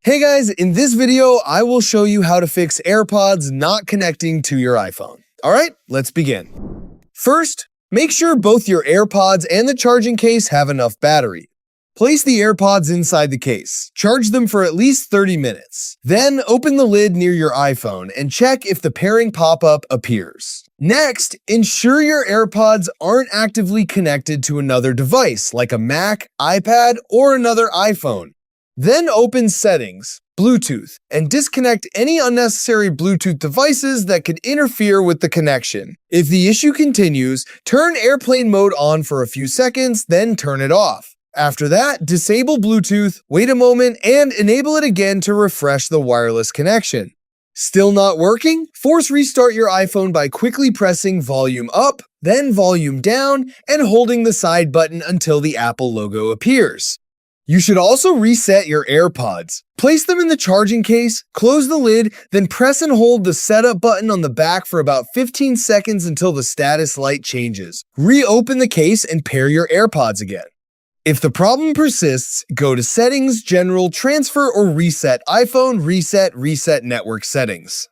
Hey guys, in this video, I will show you how to fix AirPods not connecting to your iPhone. All right, let's begin. First, make sure both your AirPods and the charging case have enough battery. Place the AirPods inside the case. Charge them for at least 30 minutes. Then open the lid near your iPhone and check if the pairing pop-up appears. Next, ensure your AirPods aren't actively connected to another device like a Mac, iPad, or another iPhone. Then open Settings, Bluetooth, and disconnect any unnecessary Bluetooth devices that could interfere with the connection. If the issue continues, turn airplane mode on for a few seconds, then turn it off. After that, disable Bluetooth, wait a moment, and enable it again to refresh the wireless connection. Still not working? Force restart your iPhone by quickly pressing volume up, then volume down, and holding the side button until the Apple logo appears. You should also reset your AirPods. Place them in the charging case, close the lid, then press and hold the setup button on the back for about 15 seconds until the status light changes. Reopen the case and pair your AirPods again. If the problem persists, go to Settings, General, Transfer, or Reset iPhone, Reset Network Settings.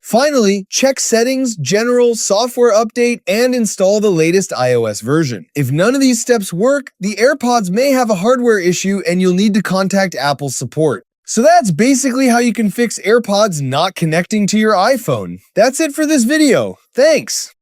Finally, check Settings, General, Software Update, and install the latest iOS version. If none of these steps work, the AirPods may have a hardware issue and you'll need to contact Apple support. So that's basically how you can fix AirPods not connecting to your iPhone. That's it for this video. Thanks!